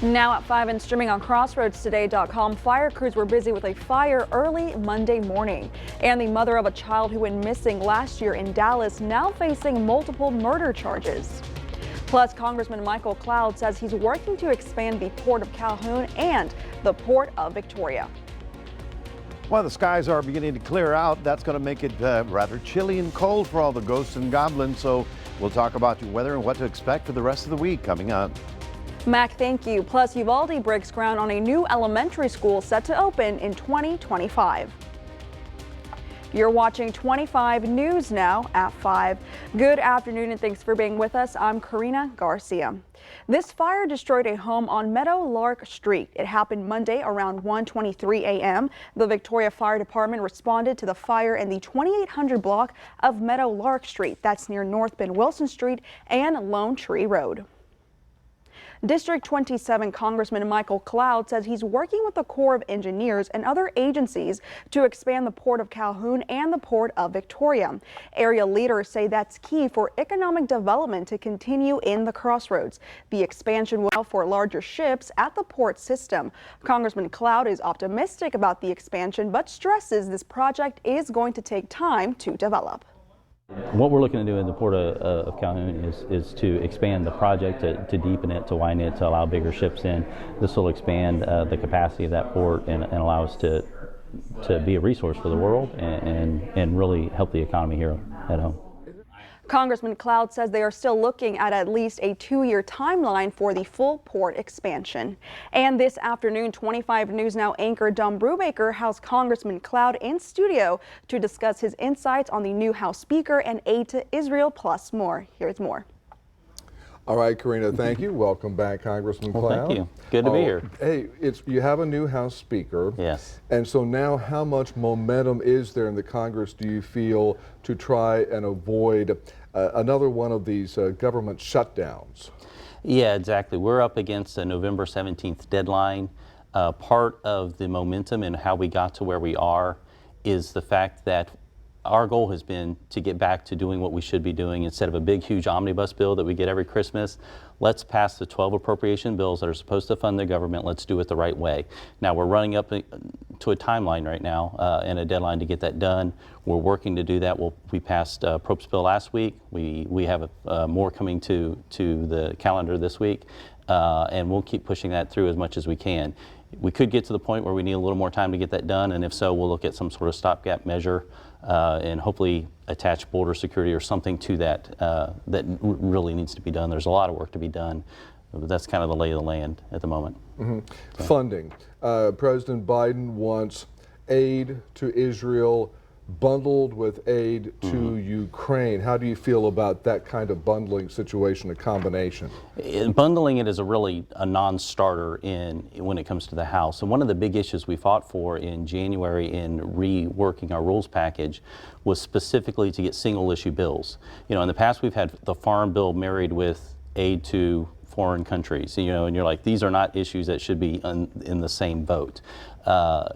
Now at 5 and streaming on crossroadstoday.com, fire crews were busy with a fire early Monday morning. And the mother of a child who went missing last year in Dallas now facing multiple murder charges. Plus, Congressman Michael Cloud says he's working to expand the Port of Calhoun and the Port of Victoria. Well, the skies are beginning to clear out. That's going to make it rather chilly and cold for all the ghosts and goblins. So we'll talk about your weather and what to expect for the rest of the week coming up. Mac, thank you. Plus, Uvalde breaks ground on a new elementary school set to open in 2025. You're watching 25 News now at 5. Good afternoon and thanks for being with us. I'm Karina Garcia. This fire destroyed a home on Meadow Lark Street. It happened Monday around 1:23 a.m. The Victoria Fire Department responded to the fire in the 2800 block of Meadow Lark Street. That's near North Bend Wilson Street and Lone Tree Road. District 27 Congressman Michael Cloud says he's working with the Corps of Engineers and other agencies to expand the Port of Calhoun and the Port of Victoria. Area leaders say that's key for economic development to continue in the crossroads. The expansion will allow for larger ships at the port system. Congressman Cloud is optimistic about the expansion, but stresses this project is going to take time to develop. What we're looking to do in the Port of Calhoun is to expand the project, to deepen it, to widen it, to allow bigger ships in. This will expand the capacity of that port and allow us to be a resource for the world and really help the economy here at home. Congressman Cloud says they are still looking at least a 2-year timeline for the full port expansion. And this afternoon, 25 News Now anchor Don Brubaker has Congressman Cloud in studio to discuss his insights on the new House Speaker and aid to Israel, plus more. Here's more. All right, Karina, thank you. Welcome back, Congressman Cloud. Thank you. Good to be here. Hey, you have a new House Speaker. Yes. And so now how much momentum is there in the Congress, do you feel, to try and avoid another one of these government shutdowns? Yeah, exactly. We're up against a November 17th deadline. Part of the momentum and how we got to where we are is the fact that our goal has been to get back to doing what we should be doing. Instead of a big, huge omnibus bill that we get every Christmas, let's pass the 12 appropriation bills that are supposed to fund the government. Let's do it the right way. Now, we're running up to a timeline right now and a deadline to get that done. We're working to do that. We passed Propes bill last week. We have more coming to the calendar this week, and we'll keep pushing that through as much as we can. We could get to the point where we need a little more time to get that done, and if so, we'll look at some sort of stopgap measure and hopefully attach border security or something to that that really needs to be done. There's a lot of work to be done, but that's kind of the lay of the land at the moment. Mm-hmm. Funding. President Biden wants aid to Israel bundled with aid to Ukraine. How do you feel about that kind of bundling situation, a combination? Bundling it is a non-starter when it comes to the House. And one of the big issues we fought for in January in reworking our rules package was specifically to get single issue bills. You know, in the past we've had the farm bill married with aid to foreign countries, you know, and you're like, these are not issues that should be in the same boat.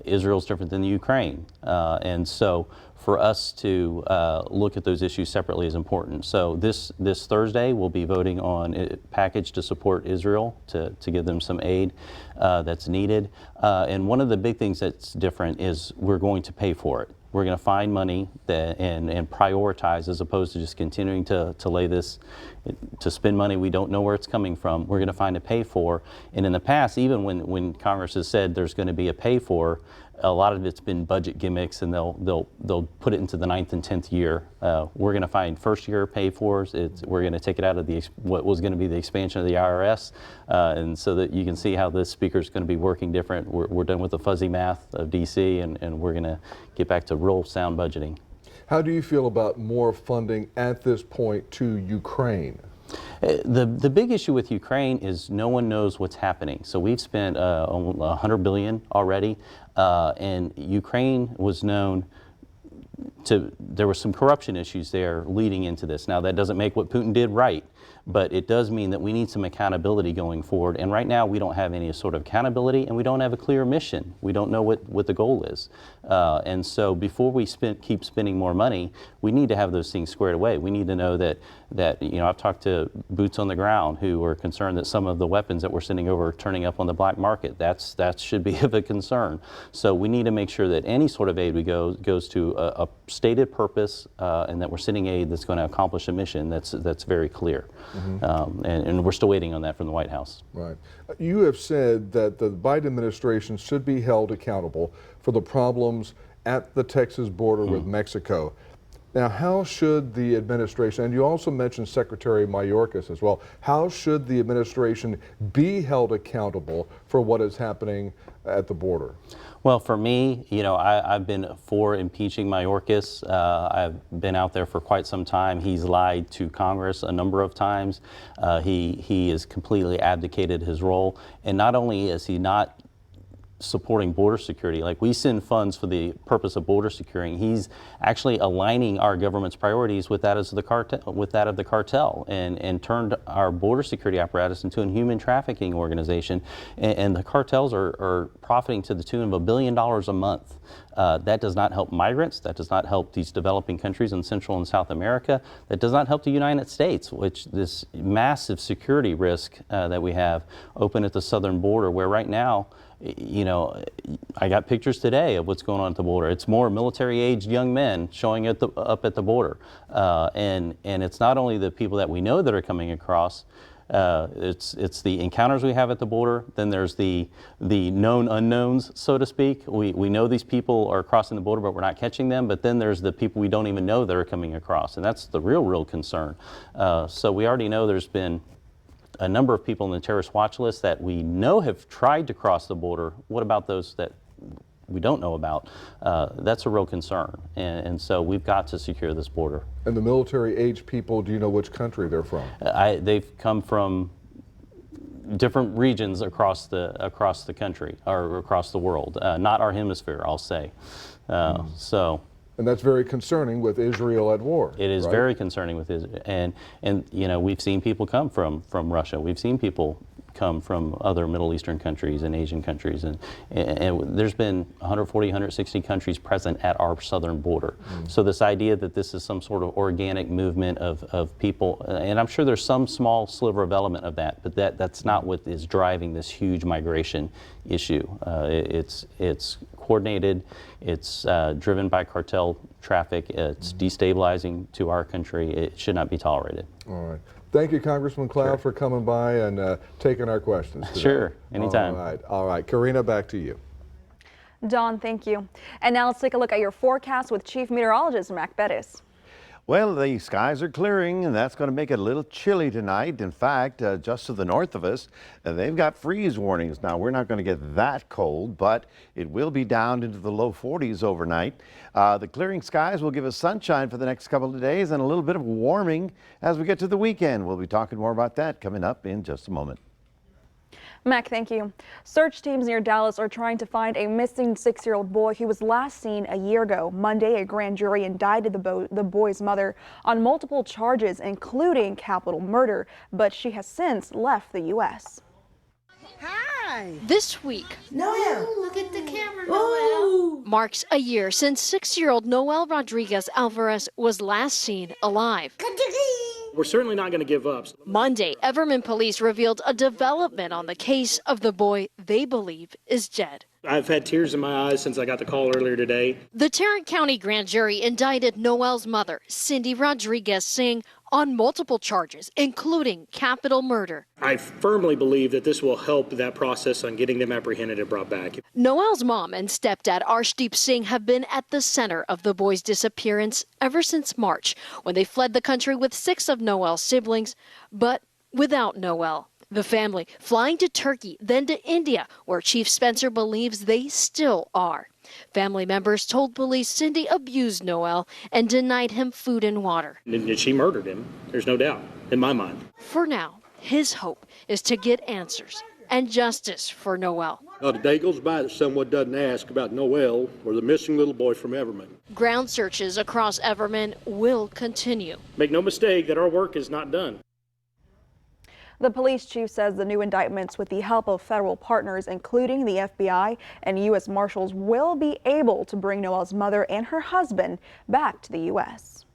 Israel's different than the Ukraine, and so for us to look at those issues separately is important. So this Thursday we'll be voting on a package to support Israel, to give them some aid that's needed. And one of the big things that's different is we're going to pay for it. We're going to find money and prioritize, as opposed to just continuing to spend money we don't know where it's coming from. We're going to find a pay for. And in the past, even when Congress has said there's going to be a pay for, a lot of it's been budget gimmicks, and they'll put it into the 9th and 10th year. We're going to find first year pay fors. We're going to take it out of what was going to be the expansion of the IRS, and so that you can see how this speaker is going to be working different. We're done with the fuzzy math of DC, and we're going to get back to real sound budgeting. How do you feel about more funding at this point to Ukraine? The big issue with Ukraine is no one knows what's happening. So we've spent $100 billion already, and Ukraine was known there were some corruption issues there leading into this. Now, that doesn't make what Putin did right, but it does mean that we need some accountability going forward. And right now, we don't have any sort of accountability, and we don't have a clear mission. We don't know what the goal is. And so before we keep spending more money, we need to have those things squared away. We need to know that I've talked to boots on the ground who are concerned that some of the weapons that we're sending over are turning up on the black market. That should be of a concern. So we need to make sure that any sort of aid we goes to a stated purpose, and that we're sending aid that's going to accomplish a mission that's very clear. And we're still waiting on that from the White House. Right. You have said that the Biden administration should be held accountable for the problems at the Texas border with Mexico. Now, how should the administration, and you also mentioned Secretary Mayorkas as well, how should the administration be held accountable for what is happening at the border? Well, for me, I've been for impeaching Mayorkas. I've been out there for quite some time. He's lied to Congress a number of times. He has completely abdicated his role. And not only is he not supporting border security, like we send funds for the purpose of border security, he's actually aligning our government's priorities with that of the cartel, and turned our border security apparatus into a human trafficking organization. And the cartels are profiting to the tune of $1 billion a month. That does not help migrants. That does not help these developing countries in Central and South America. That does not help the United States, which this massive security risk that we have open at the southern border, where right now, I got pictures today of what's going on at the border. It's more military-aged young men showing up at the border, and it's not only the people that we know that are coming across. It's the encounters we have at the border. Then there's the known unknowns, so to speak. We know these people are crossing the border, but we're not catching them. But then there's the people we don't even know that are coming across, and that's the real concern. So we already know there's been a number of people on the terrorist watch list that we know have tried to cross the border. What about those that we don't know about? That's a real concern. And so we've got to secure this border. And the military-aged people, do you know which country they're from? They've come from different regions across the country, or across the world. Not our hemisphere, I'll say. And that's very concerning with Israel at war. It is, right? very concerning with Israel. And we've seen people come from Russia. We've seen people come from other Middle Eastern countries and Asian countries. And there's been 140, 160 countries present at our southern border. So this idea that this is some sort of organic movement of people, and I'm sure there's some small sliver of element of that, but that's not what is driving this huge migration issue. It's coordinated, it's driven by cartel traffic, it's destabilizing to our country. It should not be tolerated. All right. Thank you, Congressman Cloud, for coming by and taking our questions today. Sure, anytime. All right. Karina, back to you. Don, thank you. And now let's take a look at your forecast with Chief Meteorologist Perez. Well, the skies are clearing, and that's going to make it a little chilly tonight. In fact, just to the north of us, they've got freeze warnings. Now, we're not going to get that cold, but it will be down into the low 40s overnight. The clearing skies will give us sunshine for the next couple of days and a little bit of warming as we get to the weekend. We'll be talking more about that coming up in just a moment. Mac, thank you. Search teams near Dallas are trying to find a missing 6-year-old boy who was last seen a year ago. Monday, a grand jury indicted the boy's mother on multiple charges, including capital murder, but she has since left the U.S. Hi. This week, Noel, look at the camera, Noel. Marks a year since 6-year-old Noel Rodriguez Alvarez was last seen alive. We're certainly not going to give up. Monday, Everman police revealed a development on the case of the boy they believe is dead. I've had tears in my eyes since I got the call earlier today. The Tarrant County grand jury indicted Noel's mother, Cindy Rodriguez Singh, on multiple charges, including capital murder. I firmly believe that this will help that process on getting them apprehended and brought back. Noel's mom and stepdad, Arshdeep Singh, have been at the center of the boy's disappearance ever since March, when they fled the country with 6 of Noel's siblings, but without Noel. The family flying to Turkey, then to India, where Chief Spencer believes they still are. Family members told police Cindy abused Noel and denied him food and water. And she murdered him, there's no doubt, in my mind. For now, his hope is to get answers and justice for Noel. Not a day goes by that someone doesn't ask about Noel or the missing little boy from Everman. Ground searches across Everman will continue. Make no mistake that our work is not done. The police chief says the new indictments, with the help of federal partners, including the FBI and U.S. Marshals, will be able to bring Noel's mother and her husband back to the U.S.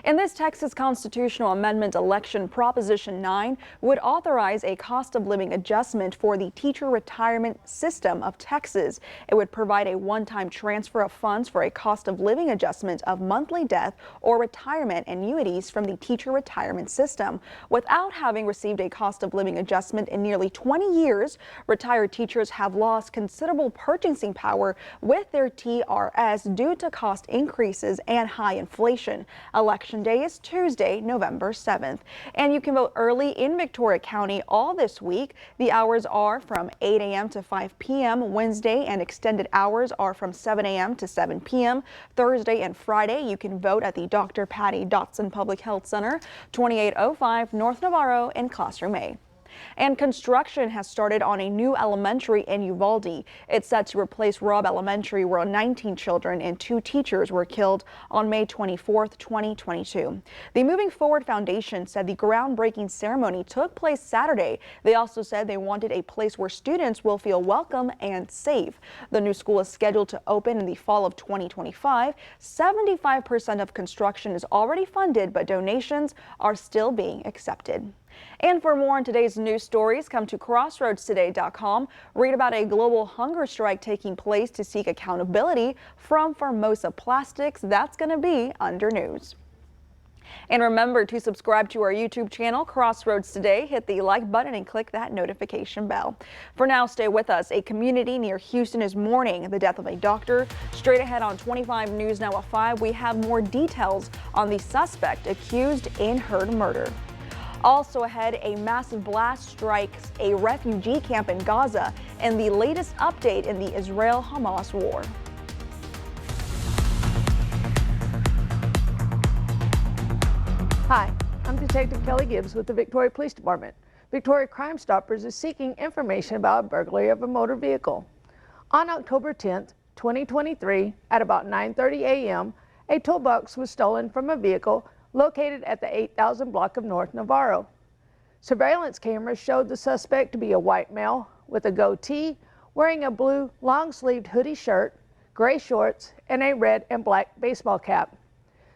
In this Texas constitutional amendment election, Proposition 9 would authorize a cost of living adjustment for the teacher retirement system of Texas. It would provide a one-time transfer of funds for a cost of living adjustment of monthly death or retirement annuities from the teacher retirement system. Without having received a cost of living adjustment in nearly 20 years, retired teachers have lost considerable purchasing power with their TRS due to cost increases and high inflation. Election day is Tuesday, November 7th, and you can vote early in Victoria County all this week. The hours are from 8 a.m. to 5 p.m. Wednesday, and extended hours are from 7 a.m. to 7 p.m. Thursday and Friday. You can vote at the Dr. Patty Dotson Public Health Center, 2805 North Navarro in Classroom A. And construction has started on a new elementary in Uvalde. It's set to replace Robb Elementary, where 19 children and 2 teachers were killed on May 24, 2022. The Moving Forward Foundation said the groundbreaking ceremony took place Saturday. They also said they wanted a place where students will feel welcome and safe. The new school is scheduled to open in the fall of 2025. 75% of construction is already funded, but donations are still being accepted. And for more on today's news stories, come to crossroadstoday.com. Read about a global hunger strike taking place to seek accountability from Formosa Plastics. That's going to be under news. And remember to subscribe to our YouTube channel, Crossroads Today. Hit the like button and click that notification bell. For now, stay with us. A community near Houston is mourning the death of a doctor. Straight ahead on 25 News Now at 5, we have more details on the suspect accused in her murder. Also ahead, a massive blast strikes a refugee camp in Gaza and the latest update in the Israel-Hamas war. Hi, I'm Detective Kelly Gibbs with the Victoria Police Department. Victoria Crime Stoppers is seeking information about a burglary of a motor vehicle. On October 10th, 2023, at about 9:30 a.m., a toolbox was stolen from a vehicle located at the 8000 block of North Navarro. Surveillance cameras showed the suspect to be a white male with a goatee, wearing a blue long-sleeved hoodie shirt, gray shorts, and a red and black baseball cap.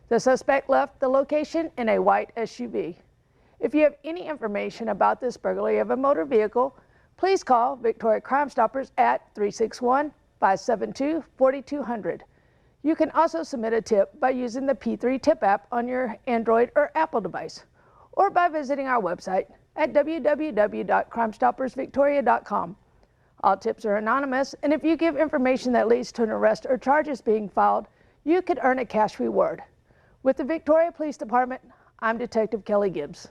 The suspect left the location in a white SUV. If you have any information about this burglary of a motor vehicle, please call Victoria Crime Stoppers at 361-572-4200. You can also submit a tip by using the P3 Tip app on your Android or Apple device, or by visiting our website at www.crimestoppersvictoria.com. All tips are anonymous, and if you give information that leads to an arrest or charges being filed, you could earn a cash reward. With the Victoria Police Department, I'm Detective Kelly Gibbs.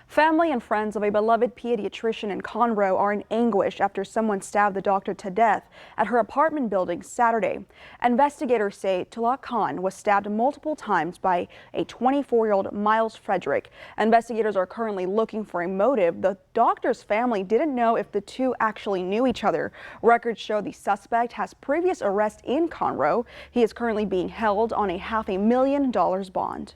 Family and friends of a beloved pediatrician in Conroe are in anguish after someone stabbed the doctor to death at her apartment building Saturday. Investigators say Tulak Khan was stabbed multiple times by a 24-year-old Miles Frederick. Investigators are currently looking for a motive. The doctor's family didn't know if the two actually knew each other. Records show the suspect has previous arrests in Conroe. He is currently being held on a $500,000 bond.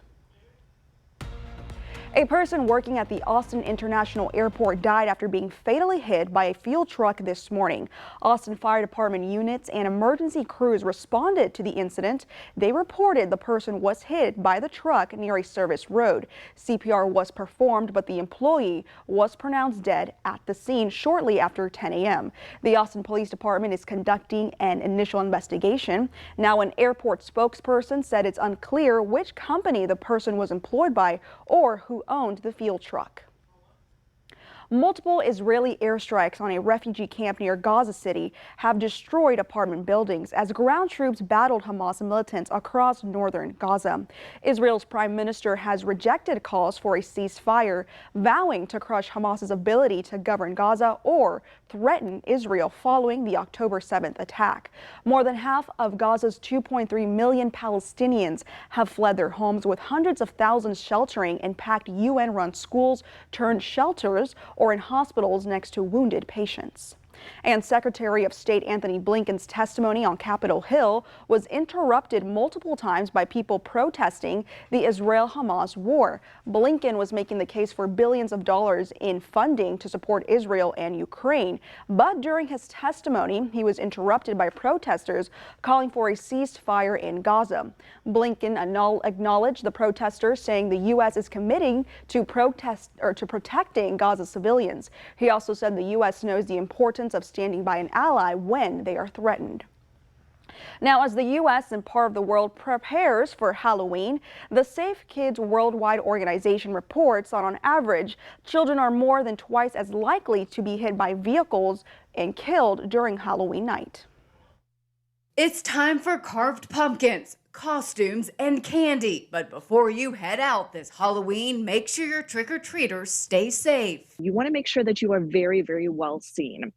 A person working at the Austin International Airport died after being fatally hit by a fuel truck this morning. Austin Fire Department units and emergency crews responded to the incident. They reported the person was hit by the truck near a service road. CPR was performed, but the employee was pronounced dead at the scene shortly after 10 a.m. The Austin Police Department is conducting an initial investigation. Now, an airport spokesperson said it's unclear which company the person was employed by or who owned the fuel truck. Multiple Israeli airstrikes on a refugee camp near Gaza City have destroyed apartment buildings as ground troops battled Hamas militants across northern Gaza. Israel's prime minister has rejected calls for a ceasefire, vowing to crush Hamas's ability to govern Gaza or threaten Israel following the October 7th attack. More than half of Gaza's 2.3 million Palestinians have fled their homes, with hundreds of thousands sheltering in packed UN-run schools turned shelters or in hospitals next to wounded patients. And Secretary of State Antony Blinken's testimony on Capitol Hill was interrupted multiple times by people protesting the Israel-Hamas war. Blinken was making the case for billions of dollars in funding to support Israel and Ukraine. But during his testimony, he was interrupted by protesters calling for a ceasefire in Gaza. Blinken acknowledged the protesters, saying the U.S. is committing to protecting Gaza civilians. He also said the U.S. knows the importance of standing by an ally when they are threatened. Now, as the U.S. and part of the world prepares for Halloween, the Safe Kids Worldwide organization reports that on average, children are more than twice as likely to be hit by vehicles and killed during Halloween night. It's time for carved pumpkins, costumes, and candy. But before you head out this Halloween, make sure your trick-or-treaters stay safe. You want to make sure that you are very, very well seen.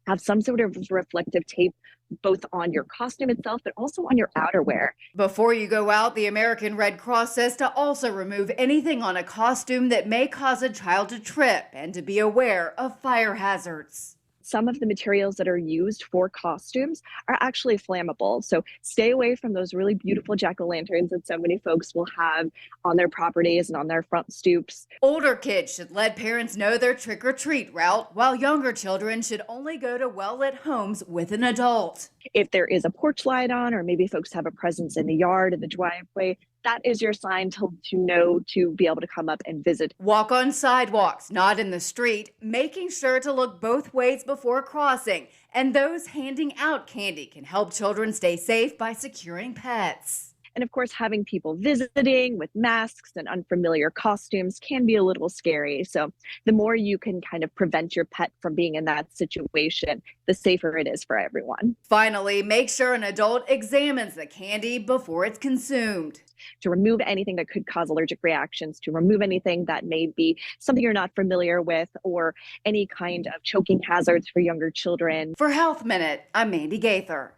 Have some sort of reflective tape both on your costume itself, but also on your outerwear. Before you go out, the American Red Cross says to also remove anything on a costume that may cause a child to trip and to be aware of fire hazards. Some of the materials that are used for costumes are actually flammable. So stay away from those really beautiful jack-o'-lanterns that so many folks will have on their properties and on their front stoops. Older kids should let parents know their trick-or-treat route, while younger children should only go to well-lit homes with an adult. If there is a porch light on, or maybe folks have a presence in the yard, in the driveway, that is your sign to know to be able to come up and visit. Walk on sidewalks, not in the street, making sure to look both ways before crossing. And those handing out candy can help children stay safe by securing pets. And of course, having people visiting with masks and unfamiliar costumes can be a little scary. So the more you can kind of prevent your pet from being in that situation, the safer it is for everyone. Finally, make sure an adult examines the candy before it's consumed. To remove anything that could cause allergic reactions, to remove anything that may be something you're not familiar with, or any kind of choking hazards for younger children. For Health Minute, I'm Mandy Gaither.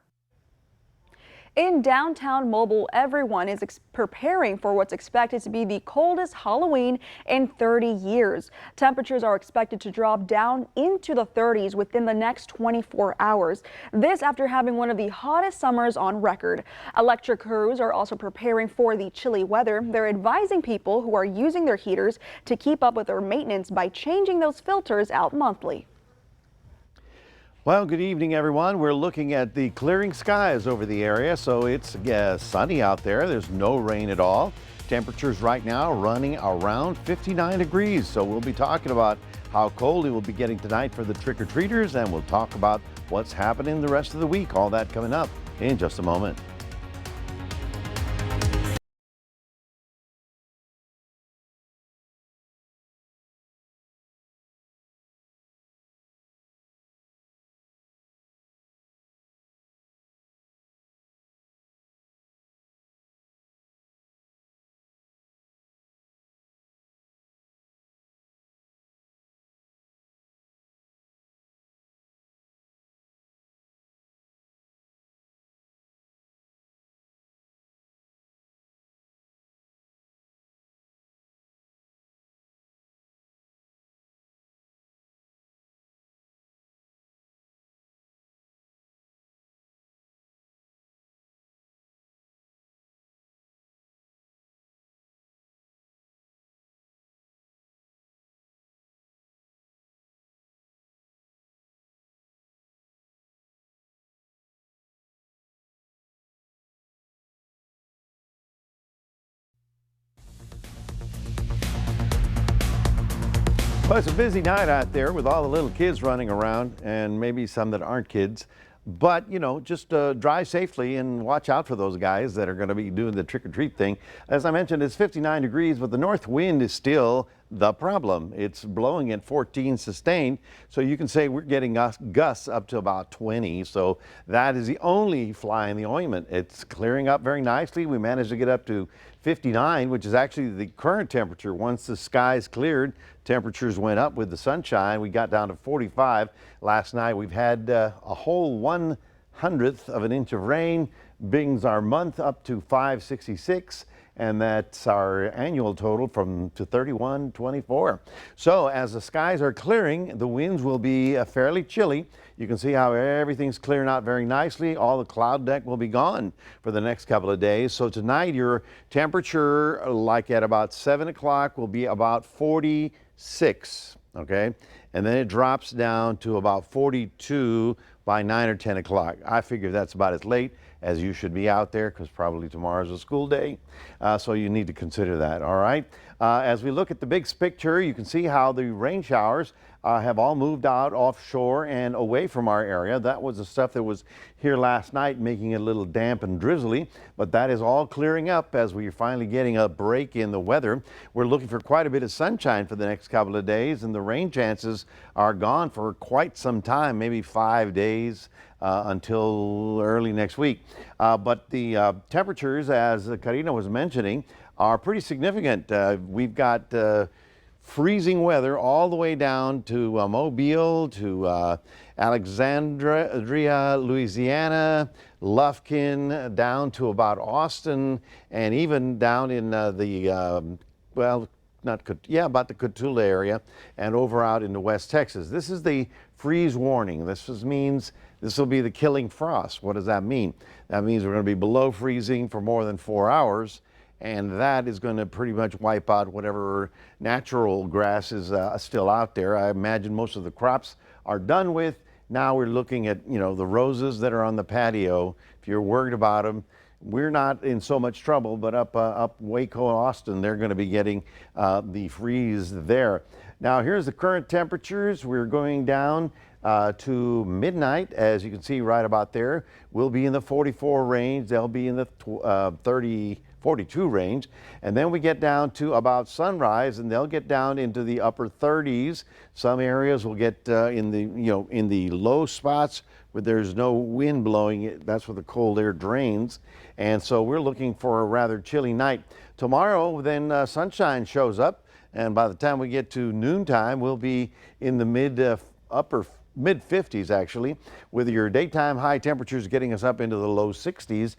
In downtown Mobile, everyone is preparing for what's expected to be the coldest Halloween in 30 years. Temperatures are expected to drop down into the 30s within the next 24 hours. This after having one of the hottest summers on record. Electric crews are also preparing for the chilly weather. They're advising people who are using their heaters to keep up with their maintenance by changing those filters out monthly. Well, good evening, everyone. We're looking at the clearing skies over the area, so it's sunny out there. There's no rain at all. Temperatures right now running around 59 degrees, so we'll be talking about how cold it will be getting tonight for the trick-or-treaters, and we'll talk about what's happening the rest of the week. All that coming up in just a moment. Well, it's a busy night out there with all the little kids running around and maybe some that aren't kids. But, you know, just drive safely and watch out for those guys that are going to be doing the trick-or-treat thing. As I mentioned, it's 59 degrees, but the north wind is still the problem. It's blowing at 14 sustained, so you can say we're getting gusts up to about 20. So that is the only fly in the ointment. It's clearing up very nicely. We managed to get up to 59, which is actually the current temperature. Once the skies cleared, temperatures went up with the sunshine. We got down to 45 last night. We've had a whole 1/100th of an inch of rain, brings our month up to 566. And that's our annual total to 3124. So as the skies are clearing, the winds will be fairly chilly. You can see how everything's clearing out very nicely. All the cloud deck will be gone for the next couple of days. So tonight your temperature, like at about 7 o'clock, will be about 46, okay? And then it drops down to about 42 by 9 or 10 o'clock. I figure that's about as late as you should be out there because probably tomorrow's a school day. So you need to consider that, all right? As we look at the big picture, you can see how the rain showers have all moved out offshore and away from our area. That was the stuff that was here last night, making it a little damp and drizzly, but that is all clearing up as we're finally getting a break in the weather. We're looking for quite a bit of sunshine for the next couple of days, and the rain chances are gone for quite some time, maybe 5 days until early next week. But the temperatures, as Karina was mentioning, are pretty significant. We've got freezing weather all the way down to Mobile, to Alexandria, Louisiana, Lufkin, down to about Austin, and even down in about the Cotulla area and over out into West Texas. This is the freeze warning. Means this will be the killing frost. What does that mean? That means we're going to be below freezing for more than 4 hours, and that is going to pretty much wipe out whatever natural grass is still out there. I imagine most of the crops are done with. Now we're looking at, you know, the roses that are on the patio. If you're worried about them, we're not in so much trouble, but up Waco, Austin, they're going to be getting the freeze there. Now here's the current temperatures. We're going down to midnight, as you can see right about there. We'll be in the 44 range. They'll be in the 42 range, and then we get down to about sunrise, and they'll get down into the upper 30s. Some areas will get in the low spots where there's no wind blowing. That's where the cold air drains, and so we're looking for a rather chilly night. Tomorrow, then sunshine shows up, and by the time we get to noontime, we'll be in the upper mid-50s actually, with your daytime high temperatures getting us up into the low 60s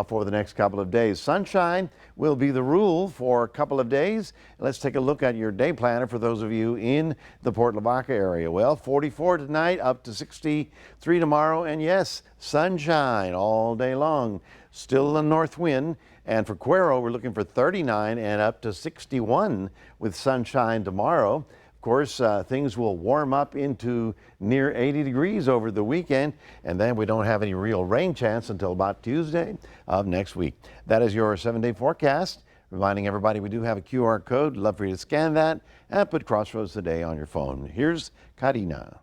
for the next couple of days. Sunshine will be the rule for a couple of days. Let's take a look at your day planner for those of you in the Port Lavaca area. Well, 44 tonight, up to 63 tomorrow, and yes, sunshine all day long. Still a north wind. And for Cuero, we're looking for 39 and up to 61 with sunshine tomorrow. Of course, things will warm up into near 80 degrees over the weekend, and then we don't have any real rain chance until about Tuesday of next week. That is your 7-day forecast. Reminding everybody we do have a QR code. Love for you to scan that and put Crossroads Today on your phone. Here's Karina.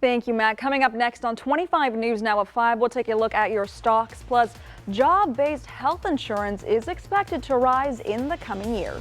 Thank you, Matt. Coming up next on 25 News Now at 5, we'll take a look at your stocks. Plus, job-based health insurance is expected to rise in the coming year.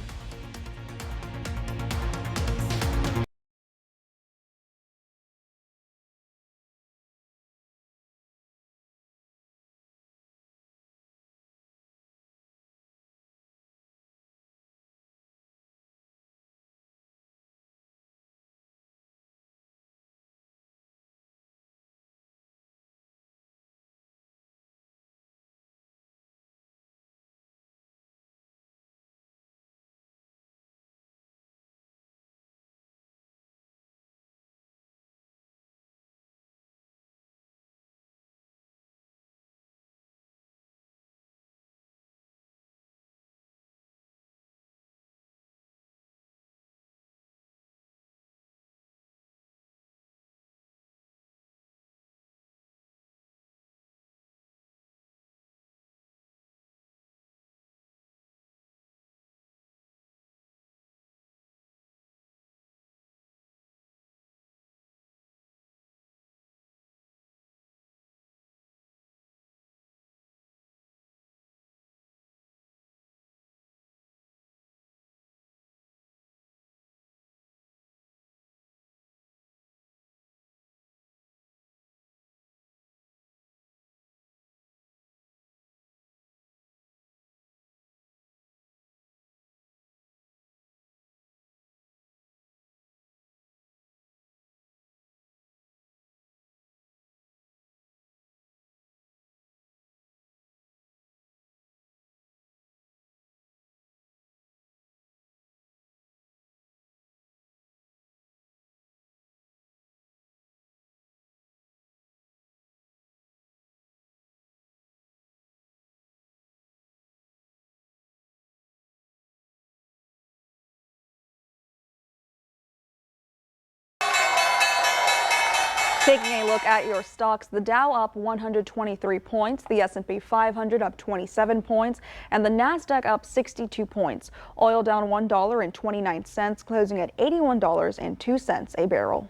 Taking a look at your stocks, the Dow up 123 points, the S&P 500 up 27 points, and the Nasdaq up 62 points. Oil down $1.29, closing at $81.02 a barrel.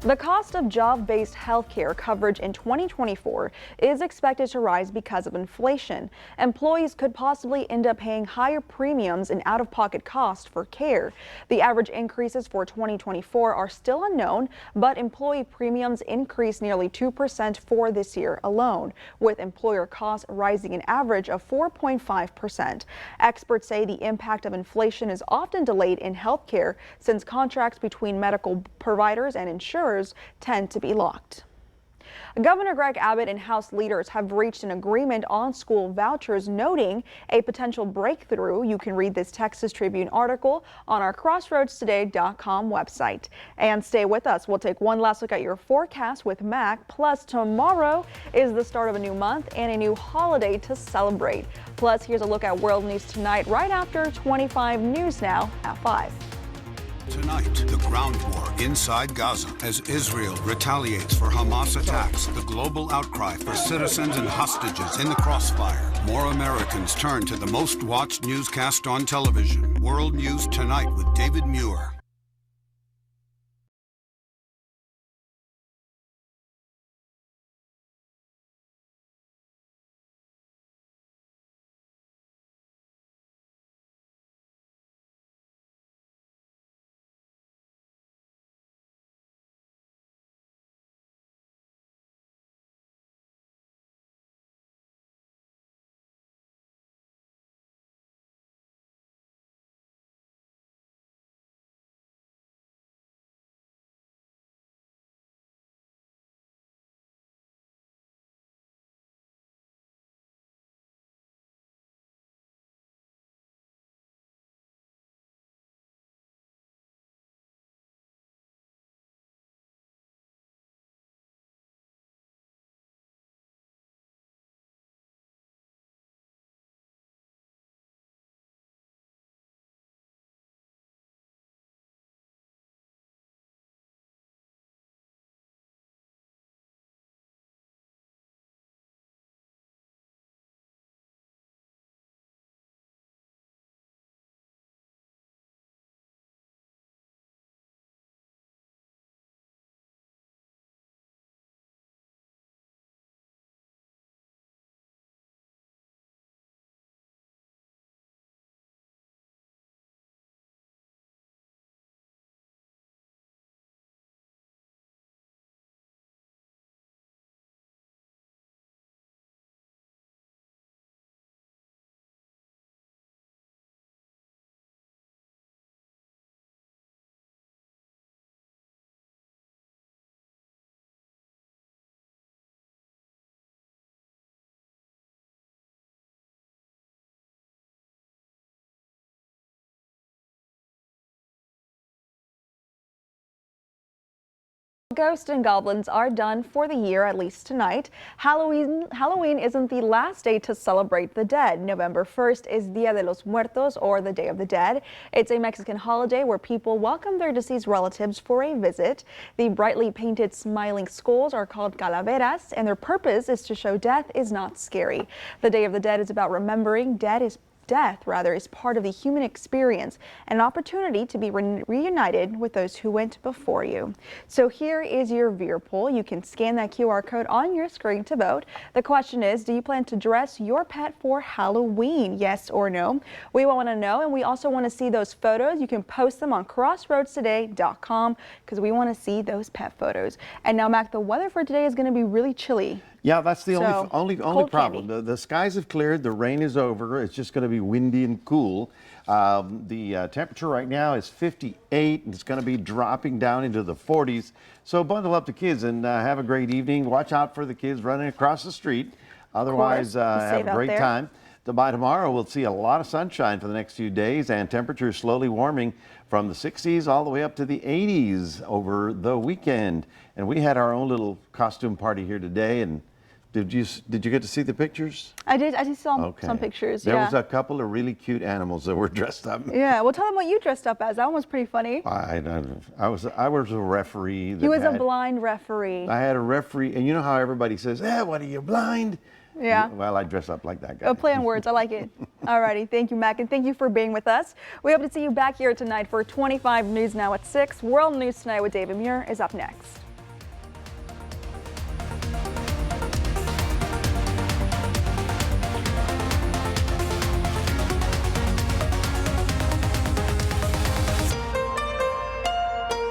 The cost of job-based health care coverage in 2024 is expected to rise because of inflation. Employees could possibly end up paying higher premiums and out-of-pocket costs for care. The average increases for 2024 are still unknown, but employee premiums increased nearly 2% for this year alone, with employer costs rising an average of 4.5%. Experts say the impact of inflation is often delayed in health care since contracts between medical providers and insurers tend to be locked. Governor Greg Abbott and House leaders have reached an agreement on school vouchers, noting a potential breakthrough. You can read this Texas Tribune article on our crossroadstoday.com website. And stay with us. We'll take one last look at your forecast with Mac. Plus, tomorrow is the start of a new month and a new holiday to celebrate. Plus, here's a look at world news tonight, right after 25 News Now at 5. Tonight, the ground war inside Gaza as Israel retaliates for Hamas attacks. The global outcry for citizens and hostages in the crossfire. More Americans turn to the most watched newscast on television. World News Tonight with David Muir. Ghosts and goblins are done for the year, at least tonight. Halloween isn't the last day to celebrate the dead. November 1st is Dia de los Muertos, or the Day of the Dead. It's a Mexican holiday where people welcome their deceased relatives for a visit. The brightly painted smiling skulls are called calaveras, and their purpose is to show death is not scary. The Day of the Dead is about remembering death is part of the human experience, an opportunity to be reunited with those who went before you. So here is your viewer poll. You can scan that QR code on your screen to vote. The question is, do you plan to dress your pet for Halloween? Yes or no? We want to know, and we also want to see those photos. You can post them on crossroadstoday.com because we want to see those pet photos. And now, Mac, the weather for today is going to be really chilly. Yeah, that's the So, only cold problem. candy. The skies have cleared, the rain is over. It's just going to be windy and cool. The temperature right now is 58, and it's going to be dropping down into the 40s. So bundle up the kids and have a great evening. Watch out for the kids running across the street. Otherwise, Be safe have a out great there. time. By tomorrow, we'll see a lot of sunshine for the next few days, and temperatures slowly warming from the 60s all the way up to the 80s over the weekend. And we had our own little costume party here today, and Did you get to see the pictures? I did saw some pictures. There yeah. was a couple of really cute animals that were dressed up. Yeah. Well, tell them what you dressed up as. That one was pretty funny. I was a referee. He was a blind referee. I had a referee, and you know how everybody says, what are you, blind? Yeah. Well, I dress up like that guy. A play on words. I like it. Alrighty. Thank you, Mac, and thank you for being with us. We hope to see you back here tonight for 25 News Now at 6. World News Tonight with David Muir is up next.